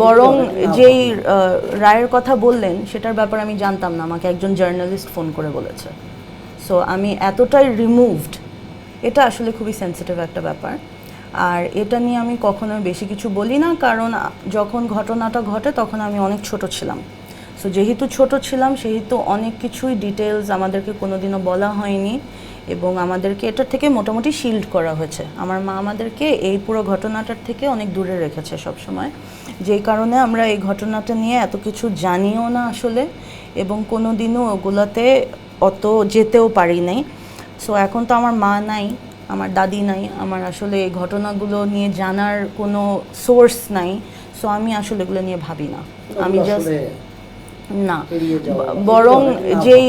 বরং যেই রায়ের কথা বললেন সেটার ব্যাপারে আমি জানতাম না, আমাকে একজন জার্নালিস্ট ফোন করে বলেছে। সো আমি এতটাই রিমুভড, এটা আসলে খুবই সেন্সিটিভ একটা ব্যাপার। আর এটা নিয়ে আমি কখনোই বেশি কিছু বলি না, কারণ যখন ঘটনাটা ঘটে তখন আমি অনেক ছোট ছিলাম। সো যেহেতু ছোট ছিলাম সেহেতু অনেক কিছুই ডিটেলস আমাদেরকে কোনোদিনও বলা হয়নি এবং আমাদেরকে এটার থেকে মোটামুটি শিল্ড করা হয়েছে। আমার মা আমাদেরকে এই পুরো ঘটনাটার থেকে অনেক দূরে রেখেছে সবসময়, যেই কারণে আমরা এই ঘটনাটা নিয়ে এত কিছু জানিও না আসলে, এবং কোনো দিনও ওগুলোতে অত যেতেও পারি নাই। সো এখন তো আমার মা নাই, আমার দাদি নাই, আমার আসলে এই ঘটনাগুলো নিয়ে জানার কোনো সোর্স নাই। সো আমি আসলে এগুলো নিয়ে ভাবি না, আমি জাস্ট না। বরং যেই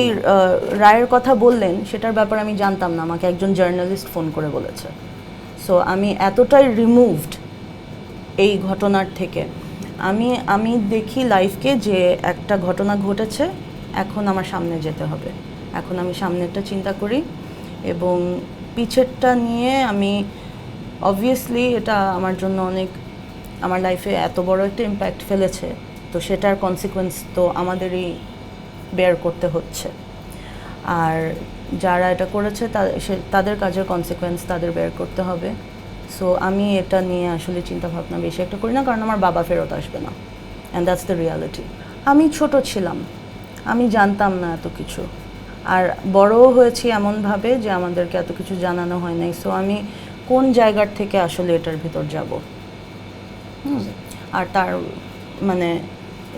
রায়ের কথা বললেন সেটার ব্যাপারে আমি জানতাম না, আমাকে একজন জার্নালিস্ট ফোন করে বলেছে। সো আমি এতটাই রিমুভড এই ঘটনার থেকে। আমি দেখি লাইফকে যে একটা ঘটনা ঘটেছে, এখন আমার সামনে যেতে হবে, এখন আমি সামনেরটা চিন্তা করি এবং পিছেরটা নিয়ে আমি অবভিয়াসলি এটা আমার জন্য অনেক, আমার লাইফে এত বড় একটা ইম্প্যাক্ট ফেলেছে, তো সেটার কনসিকুয়েন্স তো আমাদেরই বেয়ার করতে হচ্ছে। আর যারা এটা করেছে তাদের কাজের কনসিকুয়েন্স তাদের বেয়ার করতে হবে। সো আমি এটা নিয়ে আসলে চিন্তা ভাবনা বেশি একটা করি না, কারণ আমার বাবা ফেরত আসবে না, অ্যান্ড দ্যাটস দ্য রিয়ালিটি। আমি ছোট ছিলাম, আমি জানতাম না এত কিছু, আর বড়ও হয়েছি এমনভাবে যে আমাদেরকে এত কিছু জানানো হয় নাই। সো আমি কোন জায়গার থেকে আসলে এটার ভিতর যাব, আর তার মানে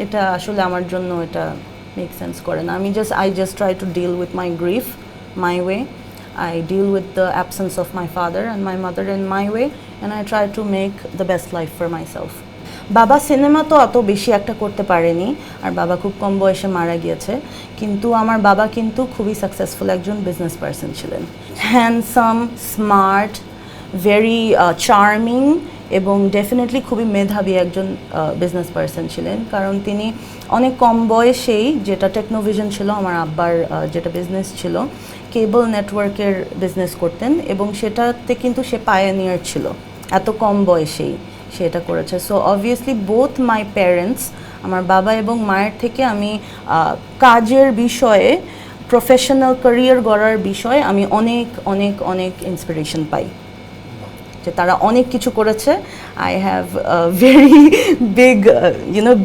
এটা আসলে আমার জন্য এটা মেক সেন্স করে না। I just try to deal with my grief my way. I deal with the absence of my father and my mother in my way, and I try to make the best life for myself. বাবা cinema তো অত বেশি একটা করতে পারেনি, আর বাবা খুব কম বয়সে মারা গিয়েছে, কিন্তু আমার বাবা কিন্তু খুবই সাকসেসফুল একজন বিজনেস পারসন ছিলেন। হ্যান্ডসাম, স্মার্ট, ভেরি চার্মিং এবং ডেফিনেটলি খুবই মেধাবী একজন বিজনেস পারসন ছিলেন, কারণ তিনি অনেক কম বয়সেই, যেটা টেকনোভিশন ছিল আমার আব্বার যেটা বিজনেস ছিল, কেবল নেটওয়ার্কের বিজনেস করতেন, এবং সেটাতে কিন্তু সে পায়োনিয়ার ছিল, এত কম বয়সেই সে এটা করেছে। So obviously both my parents, আমার বাবা এবং মায়ের থেকে আমি কাজের বিষয়ে, প্রফেশনাল ক্যারিয়ার গড়ার বিষয়ে আমি অনেক অনেক অনেক ইন্সপিরেশন পাই, যে তারা অনেক কিছু করেছে। I have very big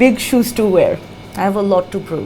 big shoes two wire, I have a lot to prove.